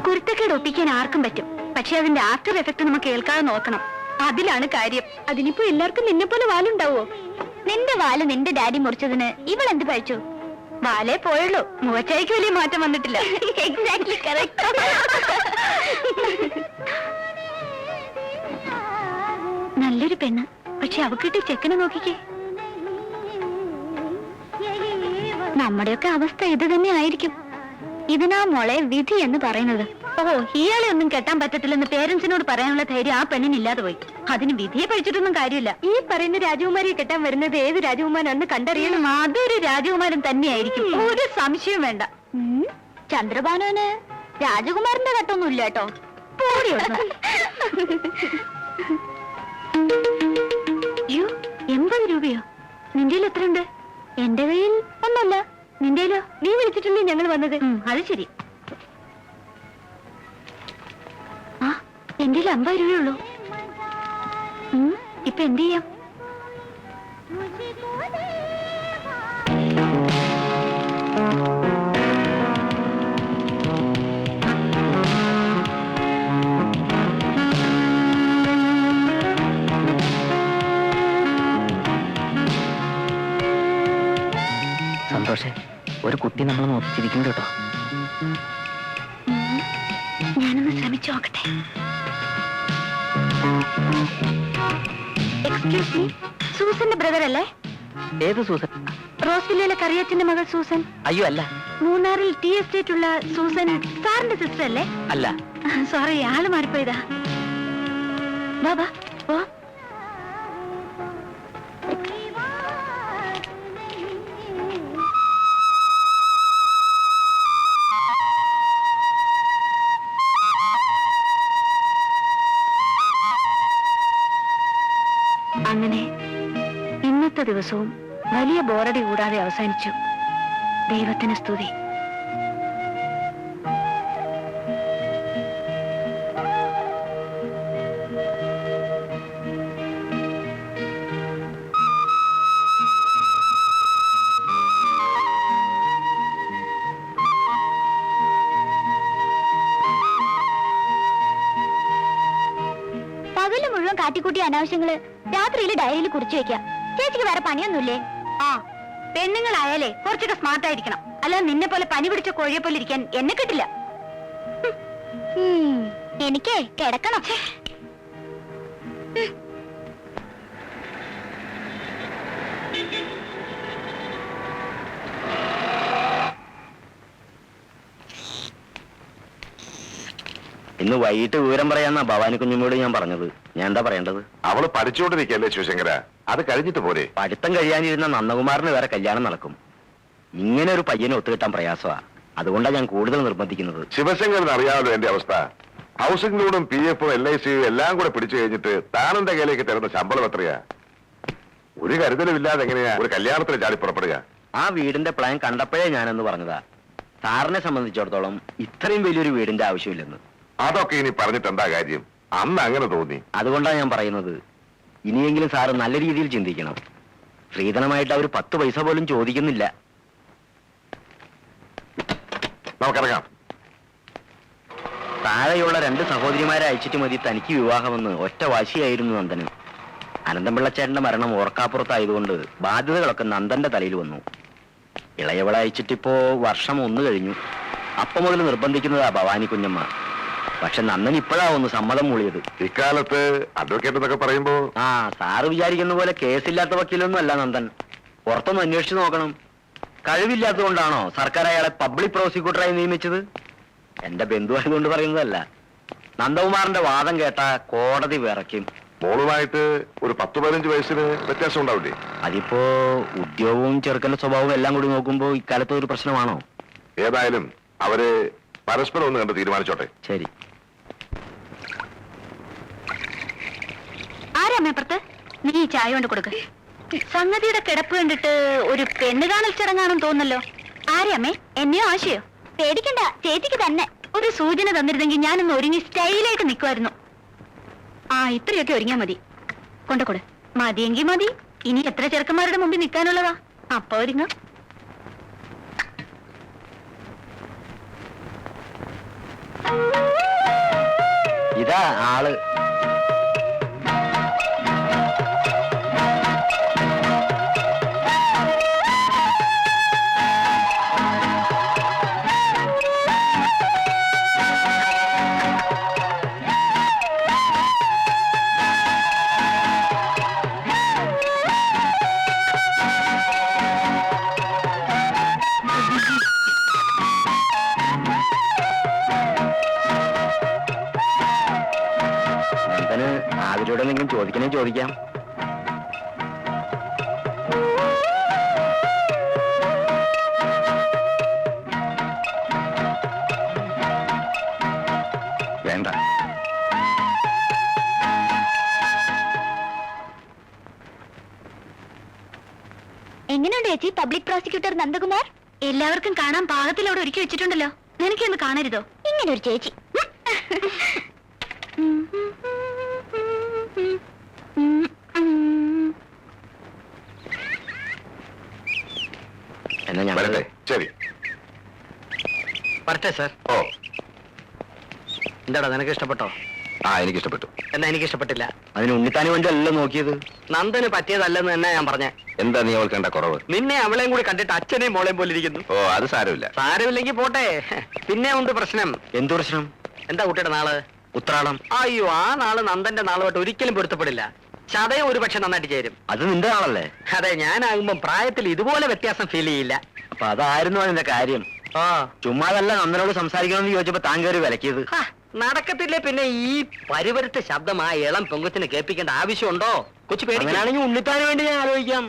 കുരുത്തക്കേട് ഒപ്പിക്കാൻ ആർക്കും പറ്റും, പക്ഷെ അതിന്റെ ആഫ്റ്റർ എഫക്ട് നമുക്ക് കേൾക്കാതെ നോക്കണം. അതിലാണ് കാര്യം. അതിനിപ്പോ എല്ലാവർക്കും നിന്നെ പോലെ വാലുണ്ടാവോ? നിന്റെ വാല് നിന്റെ ഡാഡി മുറിച്ചതിന് ഇവളെന്ത് പഴിച്ചു? വാലേ പോയുള്ളൂ, മുഖച്ചായ്ക്ക് വലിയ മാറ്റം വന്നിട്ടില്ല. Exactly correct. നല്ലൊരു പെണ്ണ്, പക്ഷെ അവക്കിട്ട് ചെക്കനെ നോക്കിക്കേ. നമ്മുടെയൊക്കെ അവസ്ഥ ഇത് തന്നെ ആയിരിക്കും. ഇതിനാ മോളെ വിധി എന്ന് പറയുന്നത്. ഓ, ഇയാളെ ഒന്നും കെട്ടാൻ പറ്റത്തില്ലെന്ന് പേരൻസിനോട് പറയാനുള്ള ധൈര്യം ആ പെണ്ണിനില്ലാതെ പോയി. അതിന് വിധിയെ പഠിച്ചിട്ടൊന്നും കാര്യമില്ല. ഈ പറയുന്ന രാജകുമാരിയെ കെട്ടാൻ വരുന്നത് ഏത് രാജകുമാരാണെന്ന് കണ്ടറിയണം. അതൊരു രാജകുമാരൻ തന്നെയായിരിക്കും, ഒരു സംശയം വേണ്ട. ചന്ദ്രഭാനുവിന് രാജകുമാരന്റെ കെട്ടൊന്നും ഇല്ല കേട്ടോ. അയ്യോ, 80 രൂപയോ? നിന്റെ എത്രയുണ്ട്? എന്റെ കയ്യിൽ ഒന്നല്ല. നിന്റെയിലോ? നീ വിളിച്ചിട്ടല്ലേ ഞങ്ങൾ വന്നത്. അത് ശരി. ആ, എന്റെ 50 രൂപയുള്ളൂ. ഇപ്പൊ എന്ത് ചെയ്യാം? സന്തോഷേ, ഒരു കുട്ടി നമ്മൾ നോക്കിച്ചിരിക്കുന്നു കേട്ടോ. ഞാനൊന്ന് ശ്രമിച്ചു നോക്കട്ടെ. എക്സ്ക്യൂസ് മീ, സൂസന്റെ ബ്രദർ അല്ലേ? ഏത് സൂസൻ? റോസ്വില്ലയിലെ കറിയച്ചന്റെ മകൾ സൂസൻ. അയ്യോ അല്ല. മൂന്നാറിൽ ടീ എസ്റ്റേറ്റ് ഉള്ള സൂസൻ സാറിന്റെ സിസ്റ്റർ അല്ലേ? അല്ല. സോറി, ആള് മാറിപ്പോയതാ. ബാബാ ഓ. അങ്ങനെ ഇന്നത്തെ ദിവസവും വലിയ ബോറടി കൂടാതെ അവസാനിച്ചു. ദൈവത്തിന് സ്തുതി. പകല് മുഴുവൻ കാട്ടിക്കൂട്ടിയ അനാവശ്യങ്ങള് രാത്രിയിൽ ഡയറിയിൽ കുറിച്ചു വെക്കാം. ചേച്ചിക്ക് വേറെ പണിയൊന്നുമില്ലേ? ആ, പെണ്ണുങ്ങളായാലേ കുറച്ചൊക്കെ സ്മാർട്ട് ആയിരിക്കണം. അല്ലാതെ നിന്നെ പോലെ പനി പിടിച്ച കോഴിയെ പോലെ ഇരിക്കാൻ എന്നെ കിട്ടില്ല. എനിക്ക് കിടക്കണം. ഇന്ന് വൈകിട്ട് വിവരം പറയാന്നാ ഭവാനി കുഞ്ഞുമോട് ഞാൻ പറഞ്ഞത്. ഞാൻ എന്താ പറയേണ്ടത്? അവള് പഠിച്ചുകൊണ്ടിരിക്കല്ലേ ശിവശങ്കര, അത് കഴിഞ്ഞിട്ട് പോരെ? പഠിത്തം കഴിയാനിരുന്ന നന്ദകുമാറിന് വേറെ കല്യാണം നടക്കും. ഇങ്ങനെ ഒരു പയ്യനെ ഒത്തുകിട്ടാൻ പ്രയാസമാ. അതുകൊണ്ടാണ് ഞാൻ കൂടുതൽ നിർബന്ധിക്കുന്നത്. ശിവശങ്കരന് അറിയാമല്ലോ എന്റെ അവസ്ഥ. ഹൗസിംഗ് ലോണും PF LIC എല്ലാം കൂടെ പിടിച്ചു കഴിഞ്ഞിട്ട് താനെന്റെ കയ്യിലേക്ക് തരുന്ന ശമ്പളം എത്രയാ? ഒരു കരുതലും ഇല്ലാതെ എങ്ങനെയാ ഒരു കല്യാണത്തിന് ചാടി പുറപ്പെടുക? ആ വീടിന്റെ പ്ലാൻ കണ്ടപ്പോഴേ ഞാനെന്ന് പറഞ്ഞതാ. സാറിനെ സംബന്ധിച്ചിടത്തോളം ഇത്രയും വലിയൊരു വീടിന്റെ ആവശ്യമില്ലെന്ന്. അതൊക്കെ ഇനി പറഞ്ഞിട്ട് എന്താ കാര്യം? അന്ന് അങ്ങനെ തോന്നി. അതുകൊണ്ടാണ് ഞാൻ പറയുന്നത്, ഇനിയെങ്കിലും സാറ് നല്ല രീതിയിൽ ചിന്തിക്കണം. സ്ത്രീധനമായിട്ട് അവർ 10 പൈസ പോലും ചോദിക്കുന്നില്ല. നമുക്കിറങ്ങാം. താഴെയുള്ള 2 സഹോദരിമാരെ അയച്ചിട്ട് മതി തനിക്ക് വിവാഹമെന്ന് ഒറ്റ വാശിയായിരുന്നു നന്ദന്. അനന്തപിള്ളച്ചേട്ടന്റെ മരണം ഓർക്കാപ്പുറത്തായതുകൊണ്ട് ബാധ്യതകളൊക്കെ നന്ദന്റെ തലയിൽ വന്നു. ഇളയവളെ അയച്ചിട്ടിപ്പോ വർഷം 1 കഴിഞ്ഞു. അപ്പം മുതൽ നിർബന്ധിക്കുന്നതാ ഭവാനി കുഞ്ഞമ്മ. പക്ഷെ നന്ദൻ ഇപ്പോഴാ ഒന്ന് സമ്മതം മൂളിയത്. ഇക്കാലത്ത് അഡ്വക്കേറ്റ് എന്നൊക്കെ പറയുമ്പോ ആ, സാറ് വിചാരിക്കുന്ന പോലെ കേസില്ലാത്ത വക്കീലൊന്നും അല്ല നന്ദൻ. പുറത്തൊന്ന് അന്വേഷിച്ചു നോക്കണം. കഴിവില്ലാത്തതുകൊണ്ടാണോ സർക്കാർ അയാളെ പബ്ലിക് പ്രോസിക്യൂട്ടറായി നിയമിച്ചത്? എന്റെ ബന്ധുവായതുകൊണ്ട് പറയുന്നതല്ല. നന്ദകുമാറിന്റെ വാദം കേട്ട കോടതി വിറയ്ക്കും. മോളുമായിട്ട് ഒരു 10-15 വയസ്സിന് വ്യത്യാസം ഉണ്ടാവില്ലേ? അതിപ്പോ ഉദ്യോഗവും ചെറുക്കന്റെ സ്വഭാവവും എല്ലാം കൂടി നോക്കുമ്പോ ഇക്കാലത്ത് ഒരു പ്രശ്നമാണോ? ഏതായാലും അവര് പരസ്പരം ഒന്ന് കണ്ട് തീരുമാനിച്ചോട്ടെ. ശരി. ആരാമേപ്പുറത്ത്? നീ ഈ ചായ കൊണ്ട് കൊടുക്ക. സംഗതിയുടെ കിടപ്പ് കണ്ടിട്ട് ഒരു പെണ്ണ് കാണൽ ചടങ്ങാണെന്ന് തോന്നല്ലോ. ആരാമേ? എന്നെയോ ആശയോ? പേടിക്കണ്ട, ചേച്ചിക്ക് തന്നെ. ഒരു സൂചന തന്നിരുന്നെങ്കിൽ ഞാനൊന്ന് ഒരുങ്ങി സ്റ്റൈലായിട്ട് നിൽക്കുമായിരുന്നു. ആ, ഇത്രയൊക്കെ ഒരുങ്ങിയാ മതി. കൊണ്ടുകൊടു. മതിയെങ്കിൽ മതി. ഇനി എത്ര ചെറുക്കന്മാരുടെ മുമ്പിൽ നിൽക്കാനുള്ളതാ? അപ്പൊ ഒരുങ്ങ. ഇതാ ആള്. നന്ദന് ആതിരോട് എന്തെങ്കിലും ചോദിക്കണേ ചോദിക്കാം. വേണ്ട. എങ്ങനെയുണ്ട് ചേച്ചി പബ്ലിക് പ്രോസിക്യൂട്ടർ നന്ദകുമാർ? എല്ലാവർക്കും കാണാൻ പാകത്തിൽ അവിടെ ഒരുക്കി വെച്ചിട്ടുണ്ടല്ലോ. നിനക്കൊന്ന് കാണരുതോ ഇങ്ങനെ ഒരു ചേച്ചി? എന്നാ ഞാൻ വരട്ടെ. ശരി. വരട്ടെ സാർ. ഓ, എന്താടാ നിനക്ക് ഇഷ്ടപ്പെട്ടോ? ആ എനിക്ക് ഇഷ്ടപ്പെട്ടു. എന്നാ എനിക്ക് ഇഷ്ടപ്പെട്ടില്ല. അതിന് ഉണ്ണിത്താനും വേണ്ടി അല്ലല്ലോ നോക്കിയത്. നന്ദന് പറ്റിയതല്ലെന്ന് തന്നെ ഞാൻ പറഞ്ഞ. എന്താ നീ അവൾക്ക് കണ്ട കുറവ്? നിന്നെ അവളെയും കൂടി കണ്ടിട്ട് അച്ഛനെയും മോളെയും പോലെ ഇരിക്കുന്നു. ഓ, അത് സാരമില്ല. സാരമില്ലെങ്കിൽ പോട്ടെ. പിന്നെ ഉണ്ട് പ്രശ്നം. എന്ത് പ്രശ്നം? എന്താ കുട്ടിയുടെ നാള്? ഉത്രാടം. അയ്യോ, ആ നാള് നന്ദന്റെ നാളുമായിട്ട് ഒരിക്കലും പൊരുത്തപ്പെടില്ല. ചതയം ഒരു പക്ഷെ നന്നായിട്ട് ചേരും. അത് നിന്റെ നാളല്ലേ? അതെ, ഞാനാകുമ്പോ പ്രായത്തിൽ ഇതുപോലെ വ്യത്യാസം ഫീൽ ചെയ്യില്ല. അപ്പൊ അതായിരുന്നു അതിന്റെ കാര്യം. ആ, ചുമ്മാതല്ല നന്ദനോട് സംസാരിക്കണമെന്ന് ചോദിച്ചപ്പോ താൻ കയറി വിലക്കിയത്. നടക്കത്തില്ലേ പിന്നെ ഈ പരിവരുത്ത ശബ്ദം ആ ഇളം പൊങ്കത്തിന് കേൾപ്പിക്കേണ്ട ആവശ്യമുണ്ടോ? കൊച്ചു പേടിക്കുകയാണെങ്കിൽ ഉണ്ണിത്താന് വേണ്ടി ഞാൻ ആലോചിക്കാം.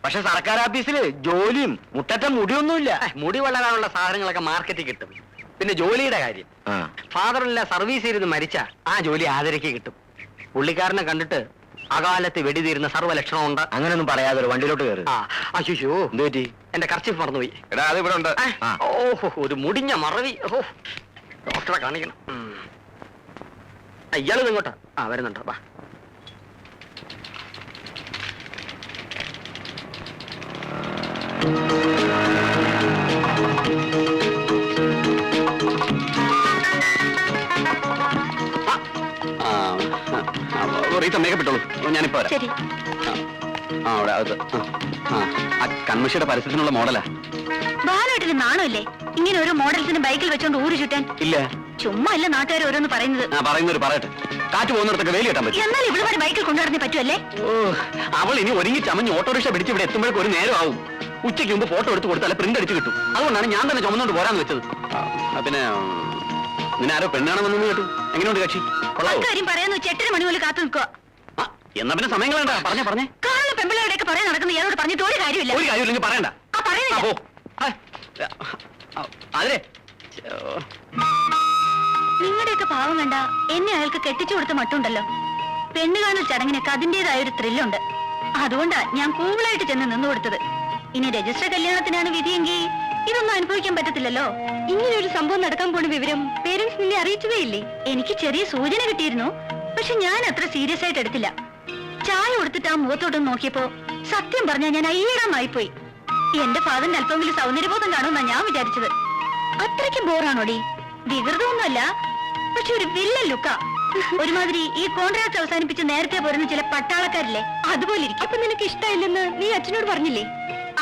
പക്ഷെ സർക്കാർ ഓഫീസില് ജോലിയും മുട്ടറ്റ മുടിയൊന്നുമില്ല. മുടി വളരാനുള്ള സാധനങ്ങളൊക്കെ മാർക്കറ്റിൽ കിട്ടും. പിന്നെ ജോലിയുടെ കാര്യം, ഫാദറില്ല സർവീസ് ചെയ്ത് മരിച്ച ആ ജോലി ആദരയ്ക്ക് കിട്ടും. പുള്ളിക്കാരനെ കണ്ടിട്ട് അകാലത്ത് വെടിതീരുന്ന സർവ്വലക്ഷണമുണ്ട്. അങ്ങനെയൊന്നും പറയാതെ വണ്ടിയിലോട്ട് കയറി. അയ്യോ, എന്ത് പറ്റി? എന്റെ കർച്ചീഫ് മറന്നുപോയി. എടാ, അത് ഇവിടെ ഉണ്ട്. ഓഹോ, ഒരു മുടിഞ്ഞ മറവി. ഓഹോ, ഡോക്ടറെ കാണിക്കണം. ഇയാള് ഇങ്ങോട്ടാ. വരുന്നുണ്ടോ? വാ. മേക്കപ്പെട്ടോളൂ, ഞാനിപ്പോ വരാം. ശരി. അവിടെ അത് കൺമഷിയുടെ പരസ്യത്തിനുള്ള മോഡലാ. ബാലോട്ടിന് നാണമില്ലേ ഇങ്ങനെ ഒരു മോഡൽസിന് ബൈക്കിൽ വെച്ചോണ്ട് ഊര് ചുറ്റാൻ? ഇല്ല, ചുമ്മാ അല്ല നാട്ടുകാർ ഓരോന്ന് പറയുന്നത്. പറയുന്നൊരു പറയട്ടെ. കാറ്റ് പോകുന്നിടത്തൊക്കെ വേലി കെട്ടാൻ പറ്റും. എന്നാൽ ഇവിടെ വരെ ബൈക്കിൽ കൊണ്ടുവരുന്നേ പറ്റുമല്ലേ? ഓ, അവൾ ഇനി ഒരുങ്ങി ചമഞ്ഞ് ഓട്ടോറിക്ഷ പിടിച്ച് ഇവിടെ എത്തുമ്പോഴേക്കും ഒരു നേരം ആവും. ഉച്ചയ്ക്ക് മുമ്പ് ഫോട്ടോ എടുത്ത് കൊടുത്താൽ പ്രിന്റ് അടിച്ച് കിട്ടും. അതുകൊണ്ടാണ് ഞാൻ തന്നെ ചുമന്നുകൊണ്ട് പോരാന്ന് വെച്ചത്. പിന്നെ നിന്നെ ആരോ പെണ്ണാണെന്നു കേട്ടു. എങ്ങനെയുണ്ട് കക്ഷി? കാര്യം പറയാന്ന് വെച്ച് 8 മണി പോലെ കാത്തു നിൽക്കുക. എന്നാ പിന്നെ സമയങ്ങളാണ്ട. പറഞ്ഞേ കാണുന്ന പെമ്പിളയുടെയൊക്കെ പറയാൻ നടക്കുന്ന ഇയാളോട് പറഞ്ഞിട്ട് ഒരു കാര്യമില്ല. ഒരു കാര്യമില്ലെങ്കിൽ പറയണ്ട. അതെ, നിങ്ങളുടെയൊക്കെ പാവം കണ്ട എന്നെ അയാൾക്ക് കെട്ടിച്ചു കൊടുത്ത മട്ടുണ്ടല്ലോ. പെണ്ണ് കാണൽ ചടങ്ങിനൊക്കെ അതിന്റേതായ ഒരു ത്രില്ലുണ്ട്. അതുകൊണ്ടാ ഞാൻ കൂളായിട്ട് ചെന്ന് നിന്നു കൊടുത്തത്. ഇനി രജിസ്റ്റർ കല്യാണത്തിനാണ് വിധിയെങ്കിൽ ഇതൊന്നും അനുഭവിക്കാൻ പറ്റത്തില്ലല്ലോ. ഇങ്ങനെ ഒരു സംഭവം നടക്കാൻ പോണ വിവരം പേരൻസ് നിന്നെ അറിയിച്ചതേ ഇല്ലേ? എനിക്ക് ചെറിയ സൂചന കിട്ടിയിരുന്നു, പക്ഷെ ഞാൻ അത്ര സീരിയസ് ആയിട്ട് എടുത്തില്ല. ചായ കൊടുത്തിട്ട് ആ മുഖത്തോട്ടൊന്ന് നോക്കിയപ്പോ സത്യം പറഞ്ഞാൽ ഞാൻ അയ്യടാന്നായിപ്പോയി. എന്റെ ഫാദറിന്റെ അല്പമെങ്കിലും സൗന്ദര്യബോധം കാണുമെന്നാ ഞാൻ വിചാരിച്ചത്. അത്രയ്ക്ക് ബോറാണോടി? വികൃതമൊന്നുമല്ല, പക്ഷെ ഒരു വില്ലൻ ലുക്കാ. ഒരുമാതിരി ഈ കോൺട്രാക്ട് അവസാനിപ്പിച്ച് നേരത്തെ പോരുന്ന ചില പട്ടാളക്കാരില്ലേ, അതുപോലെ ഇരിക്കും. അപ്പൊ നിനക്ക് ഇഷ്ടമില്ലെന്ന് നീ അച്ഛനോട് പറഞ്ഞില്ലേ?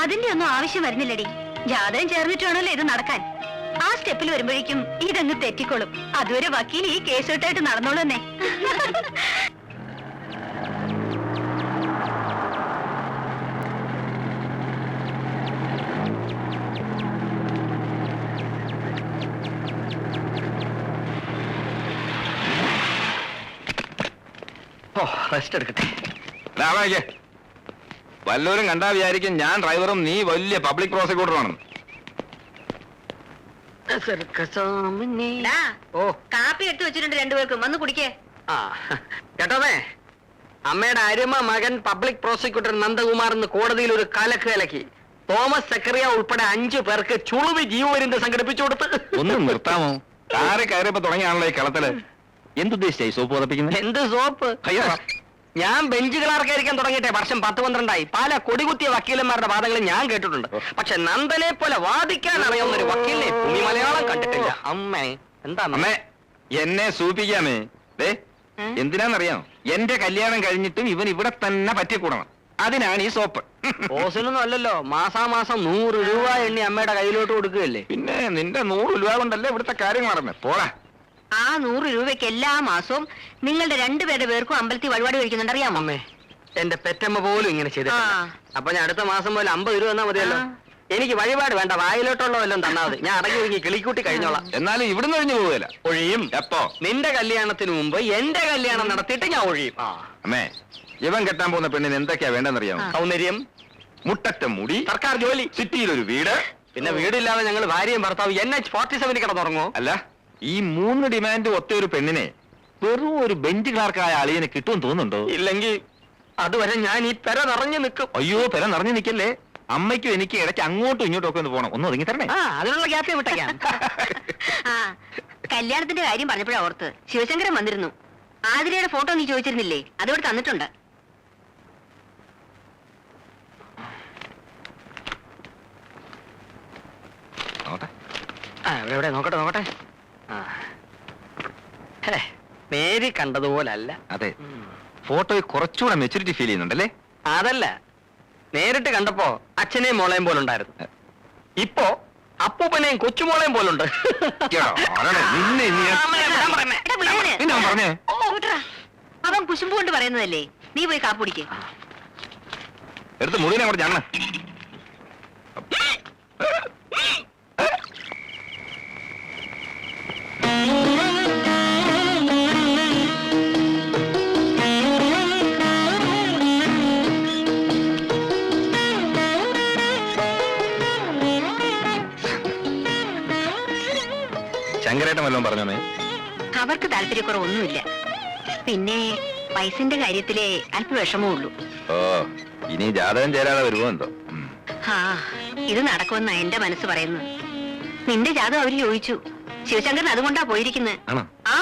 അതിന്റെ ഒന്നും ആവശ്യം വരുന്നില്ലടി. ജാതകം ചേർന്നിട്ടാണല്ലോ ഇത് നടക്കാൻ. ആ സ്റ്റെപ്പിൽ വരുമ്പോഴേക്കും ഇതങ്ങ് തെറ്റിക്കോളും. അതുവരെ വക്കീൽ ഈ കേസ് വിട്ടായിട്ട് നടന്നോളൂ തന്നെ. റെസ്റ്റ് എടുക്കട്ടെ. വല്ലവരും കണ്ടാ വിചാരിക്കും ഞാൻ ഡ്രൈവറും നീ വലിയ പബ്ലിക് പ്രോസിക്യൂട്ടറുമാണ്. ഓ, കാപ്പി എടുത്തു വെച്ചിട്ടുണ്ട് രണ്ടുപേർക്കും, വന്ന് കുടിക്കേ. കേട്ടോമേ, അമ്മയുടെ അരുമ മകൻ പബ്ലിക് പ്രോസിക്യൂട്ടർ നന്ദകുമാർ എന്ന് കോടതിയിൽ ഒരു കലക്ക് കലക്കി. തോമസ് സെക്രട്ടറിയ ഉൾപ്പെടെ 5 പേർക്ക് ചുളുവി ജീവപര്യന്തം സംഘടിപ്പിച്ചു കൊടുത്ത്. ഒന്നും നിർത്താമോ? കാറെ കയറിയപ്പോ തുടങ്ങിയാണല്ലോ ഈ കളത്തില്. എന്തുദ്ദേശിച്ചായി സോപ്പ് പതപ്പിക്കുന്നത്? എന്ത് സോപ്പ്? അയ്യോ, ഞാൻ ബെഞ്ച് ക്ലാർക്കായിരിക്കാൻ തുടങ്ങിയിട്ടെ വർഷം 10-12ആയി. പല കൊടികുത്തിയ വക്കീലന്മാരുടെ വാദങ്ങൾ ഞാൻ കേട്ടിട്ടുണ്ട്. പക്ഷെ നന്ദനെ പോലെ വാദിക്കാൻ അറിയാവുന്ന ഒരു വക്കീലിനെ ഭൂമി മലയാളം കണ്ടിട്ടില്ല. അമ്മേ, എന്താ അമ്മേ എന്നെ സൂപ്പിക്കാമേ? എന്തിനാന്നറിയാം, എന്റെ കല്യാണം കഴിഞ്ഞിട്ടും ഇവൻ ഇവിടെ തന്നെ പറ്റിക്കൂടണം. അതിനാണ് ഈ സോപ്പ്. ഓസിലൊന്നും അല്ലല്ലോ, മാസാമാസം 100 രൂപ എണ്ണി അമ്മയുടെ കയ്യിലോട്ട് കൊടുക്കുകയല്ലേ. പിന്നെ നിന്റെ 100 രൂപ കൊണ്ടല്ലേ ഇവിടുത്തെ കാര്യങ്ങൾ നടന്നേ. പോടാ. ആ 100 രൂപയ്ക്ക് എല്ലാ മാസവും നിങ്ങളുടെ രണ്ടുപേരുടെ പേർക്കും അമ്പലത്തിൽ വഴിപാട് കഴിക്കുന്നുണ്ട്, അറിയാമോ? അമ്മേ, എന്റെ പെറ്റമ്മ പോലും ഇങ്ങനെ ചെയ്തിട്ടില്ല. ആ. അപ്പൊ ഞാൻ അടുത്ത മാസം പോലെ 50 രൂപ തന്നാ മതിയല്ലോ. എനിക്ക് വഴിപാട് വേണ്ട, വായിലോട്ടുള്ള വല്ലതും തന്നാ മതി. ഞാൻ അടങ്ങി ഒതുങ്ങി കിളിക്കൂട്ടി കഴിഞ്ഞോളാം. എന്നാലും ഇവിടുന്ന് ഒഴിഞ്ഞു പോവുകയില്ല. ഒഴിയും. എപ്പോ? നിന്റെ കല്യാണത്തിന് മുമ്പ് എന്റെ കല്യാണം നടത്തിയിട്ട് ഞാൻ ഒഴിയും. അമ്മേ, ഇവൻ കെട്ടാൻ പോകുന്ന പെണ്ണിന് എന്തൊക്കെയാ വേണ്ടെന്നറിയാമോ? സൗന്ദര്യം, മുട്ടറ്റ മുടി, സർക്കാർ ജോലി, സിറ്റിയിലൊരു വീട്. പിന്നെ വീടില്ലാതെ ഞങ്ങൾ ഭാര്യയും ഭർത്താവ് NH-47 കിടന്നുറങ്ങോ? അല്ല, ഈ 3 ഡിമാൻഡ് ഒത്ത ഒരു പെണ്ണിനെ വെറും ഒരു ബെഞ്ച് ക്ലാർക്കായ അളിയന് കിട്ടുമെന്ന് തോന്നുന്നുണ്ടോ? ഇല്ലെങ്കിൽ അതുവരെ ഞാൻ ഈ പെര നിറഞ്ഞു നിൽക്കും. അയ്യോ, പെര നിറഞ്ഞു നിൽക്കല്ലേ. അമ്മയ്ക്കും എനിക്ക് ഇടയ്ക്ക് അങ്ങോട്ടും ഇങ്ങോട്ടും ഒക്കെ ഒന്ന് പോകണം. ഒന്ന് ഒതുങ്ങി തരണേ. അതിനുള്ള ഗ്യാപ്പ് വിട്ടേക്കാം. കല്യാണത്തിന്റെ കാര്യം പറഞ്ഞപ്പോഴാ ഓർത്ത് ശിവശങ്കരൻ വന്നിരുന്നു. ആതിരയുടെ ഫോട്ടോ നീ ചോദിച്ചിരുന്നില്ലേ, അതിവിടെ തന്നിട്ടുണ്ട്. നോക്കട്ടെ. എവിടെ നോക്കട്ടെ നോക്കട്ടെ. നേരി കണ്ടതുപോലല്ല. അതെ, ഫോട്ടോയിൽ കുറച്ചുകൂടെ മെച്ചൂരിറ്റി ഫീൽ ചെയ്യുന്നുണ്ടല്ലേ? അതല്ല, നേരിട്ട് കണ്ടപ്പോ അച്ഛനെയും മോളെയും പോലുണ്ടായിരുന്നു. ഇപ്പോ അപ്പൂപ്പനെയും കൊച്ചുമോളെയും പോലുണ്ട്. നിന്നെ ഇനി ഞാൻ- എടാ, വിടാന്. നിന്നെ അവൻ പറഞ്ഞേ. ഓ, വിട്രാ. അവൻ കുശുമ്പ് കൊണ്ട് പറയുന്നതല്ലേ, നീ പോയി കാപ്പുടിക്ക്. എടുത്ത് മുഴുവനെ അങ്ങോട്ട് ഞണ്ണ. ശങ്കരേട്ടൻ വല്ലതും പറഞ്ഞോമേ? അവർക്ക് താല്പര്യക്കുറവൊന്നുമില്ല. പിന്നെ വയസ്സിന്റെ കാര്യത്തിലേ അല്പ വിഷമേ ഉള്ളൂ. ഓ, ഇനി ജാതകം ചേരാതെ വരുമോ എന്തോ. ആ, ഇത് നടക്കുമെന്നാ എന്റെ മനസ്സ് പറയുന്നത്. നിന്റെ ജാതകം അവര് ചോദിച്ചു. ശിവശങ്കരൻ അതുകൊണ്ടാ പോയിരിക്കുന്നത്. ആണോ? ആ,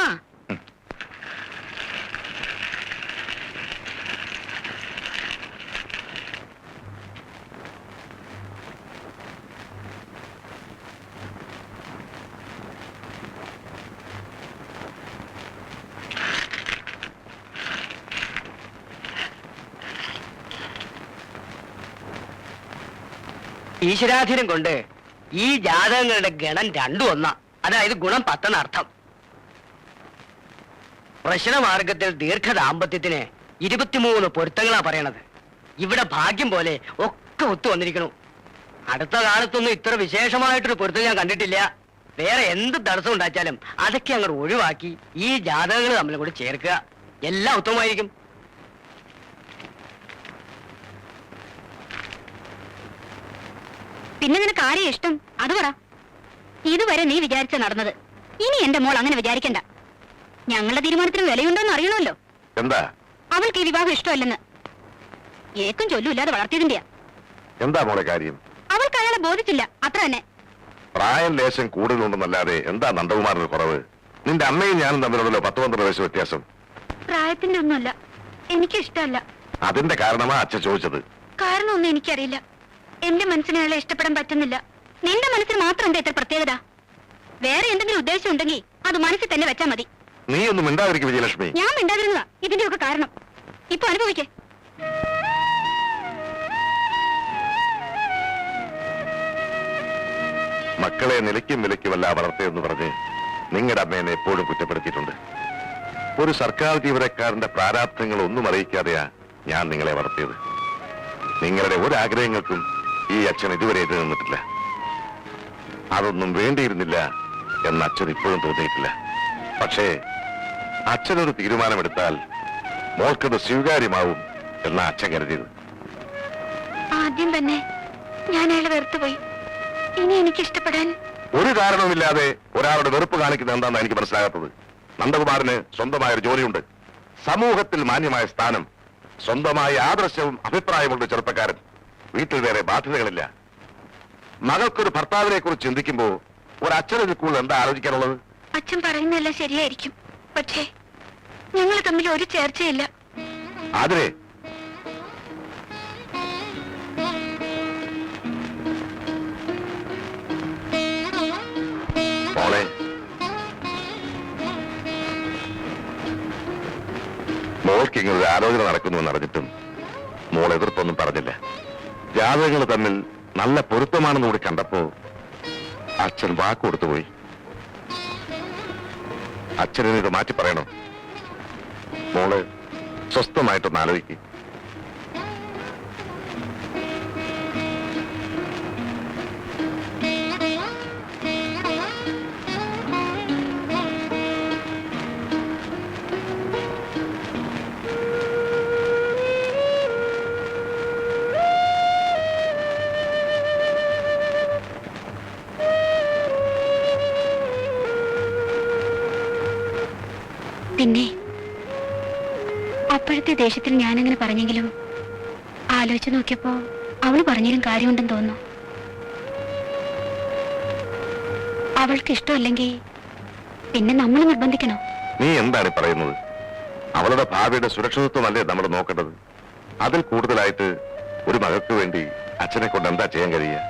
ഈശ്വരാധീനം കൊണ്ട് ഈ ജാതകങ്ങളുടെ ഗണം 2 ഒന്നാ. അതായത് ഗുണം 10 എന്നർത്ഥം. പ്രശ്നമാർഗത്തിൽ ദീർഘദാമ്പത്യത്തിന് 23 പൊരുത്തങ്ങളാ പറയണത്. ഇവിടെ ഭാഗ്യം പോലെ ഒക്കെ ഒത്തു വന്നിരിക്കണു. അടുത്ത കാലത്തൊന്നും ഇത്ര വിശേഷമായിട്ടൊരു പൊരുത്തം ഞാൻ കണ്ടിട്ടില്ല. വേറെ എന്ത് തടസ്സം ഉണ്ടാച്ചാലും അതൊക്കെ അങ്ങോട്ട് ഒഴിവാക്കി ഈ ജാതകങ്ങൾ തമ്മിൽ കൂടി ചേർക്കുക. എല്ലാം ഉത്തമമായിരിക്കും. പിന്നെ നിനക്ക് ആരെയും ഇഷ്ടം അത് പറ. ഇതുവരെ നീ വിചാരിച്ച നടന്നത്. ഇനി എന്റെ മോൾ അങ്ങനെ വിചാരിക്കണ്ട. ഞങ്ങളുടെ തീരുമാനത്തിന് വിലയുണ്ടോന്ന് അറിയണമല്ലോ. എന്താ അവൾക്ക് ഈ വിവാഹം ഇഷ്ടമല്ലെന്ന് ഏക്കും ചൊല്ലുമില്ലാതെ വളർത്തിയതിന്റെയാ. എന്താ മോളെ കാര്യം? അവൾക്ക് അയാളെ ബോധിച്ചില്ല, അത്ര തന്നെ. പ്രായം ലേശം കൂടുതലുണ്ടെന്നല്ലാതെ എന്താ നന്ദകുമാറിന് കുറവ്? നിന്റെ അമ്മയും ഞാനും തമ്മിലുള്ളല്ലോ 10-12 വയസ്സ് വ്യത്യാസം. പ്രായത്തിന്റെ ഒന്നുമല്ല, എനിക്ക് ഇഷ്ടമല്ല. അതിന്റെ കാരണമാ അച്ഛൻ ചോദിച്ചത്. കാരണമൊന്നും എനിക്കറിയില്ല. എന്റെ മനസ്സിനെ അയാളെ ഇഷ്ടപ്പെടാൻ പറ്റുന്നില്ല. നിന്റെ മനസ്സിന് മാത്രം എന്താ ഇത്ര പ്രത്യേകത? വേറെ എന്തെങ്കിലും ഉദ്ദേശം ഉണ്ടെങ്കിൽ അത് മനസ്സിൽ തന്നെ വെച്ചാ മതി. നീ ഒന്നും മിണ്ടാതിരിക്കും വിജയലക്ഷ്മി. ഞാൻ മിണ്ടാതിരുന്നതാ ഇതിന്റെയൊക്കെ കാരണം. ഇപ്പൊ അനുഭവിക്കേ. മക്കളെ നിലയ്ക്കും വിലയ്ക്കുമല്ല വളർത്തിയെന്ന് പറഞ്ഞ് നിങ്ങളുടെ അമ്മേനെ എപ്പോഴും കുറ്റപ്പെടുത്തിയിട്ടുണ്ട്. ഒരു സർക്കാർ ജീവനക്കാരന്റെ പ്രാരാബ്ധങ്ങൾ ഒന്നും അറിയിക്കാതെയാ ഞാൻ നിങ്ങളെ വളർത്തിയത്. നിങ്ങളുടെ ഒരാഗ്രഹങ്ങൾക്കും ഈ അച്ഛൻ ഇതുവരെ എതിര് നിന്നിട്ടില്ല. അതൊന്നും വേണ്ടിയിരുന്നില്ല എന്ന് അച്ഛൻ ഇപ്പോഴും തോന്നിയിട്ടില്ല. പക്ഷേ അച്ഛനൊരു തീരുമാനമെടുത്താൽ മോൾക്കത് സ്വീകാര്യമാവും എന്ന അച്ഛൻ കരുതിയത്. ആദ്യം തന്നെ ഞാൻ അയാളെ വെറുത്തുപോയി. ഇനി എനിക്ക് ഇഷ്ടപ്പെടാൻ ഒരു കാരണവുമില്ലാതെ ഒരാളുടെ വെറുപ്പ് കാണിക്കുന്നത് എന്താണെന്ന് എനിക്ക് മനസ്സിലാകാത്തത്. നന്ദകുമാറിന് സ്വന്തമായ ഒരു ജോലിയുണ്ട്, സമൂഹത്തിൽ മാന്യമായ സ്ഥാനം, സ്വന്തമായ ആദർശവും അഭിപ്രായമുള്ള ചെറുപ്പക്കാരൻ. വീട്ടിൽ വേറെ ബാധ്യതകളില്ല. മകൾക്കൊരു ഭർത്താവിനെ കുറിച്ച് ചിന്തിക്കുമ്പോ ഒരച്ഛനതിൽ കൂടുതൽ എന്താ ആലോചിക്കാനുള്ളത്? അച്ഛൻ പറയുന്നതെല്ലാം ശരിയായിരിക്കും. പക്ഷേ ഞങ്ങൾ തമ്മിൽ ഒരു ചേർച്ചയില്ല. അതിനെ മോളെ ഇങ്ങനെ ഒരു ആലോചന നടക്കുന്നുവെന്ന് അറിഞ്ഞിട്ടും മോൾ എതിർപ്പൊന്നും പറഞ്ഞില്ല. ജാതകങ്ങൾ തമ്മിൽ നല്ല പൊരുത്തമാണെന്ന് കൂടി കണ്ടപ്പോ അച്ഛൻ വാക്ക് കൊടുത്തുപോയി. അച്ഛനെ ഇത് മാറ്റി പറയണോ? മോള് സ്വസ്ഥമായിട്ടൊന്ന് ആലോചിക്കും. പിന്നെ അപ്പോഴത്തെ ദേഷ്യത്തിൽ ഞാനങ്ങനെ പറഞ്ഞെങ്കിലും ആലോചിച്ച് നോക്കിയപ്പോ അവള് പറഞ്ഞാലും കാര്യമുണ്ടെന്ന് തോന്നുന്നു. അവൾക്ക് ഇഷ്ടമല്ലെങ്കിൽ പിന്നെ നമ്മൾ നിർബന്ധിക്കണോ? നീ എന്താണ് പറയുന്നത്? അവളുടെ ഭാവിയുടെ സുരക്ഷിതത്വമല്ലേ നമ്മൾ നോക്കേണ്ടത്? അതിൽ കൂടുതലായിട്ട് ഒരു മകൾക്ക് വേണ്ടി അച്ഛനെ കൊണ്ട് എന്താ ചെയ്യാൻ കഴിയുക?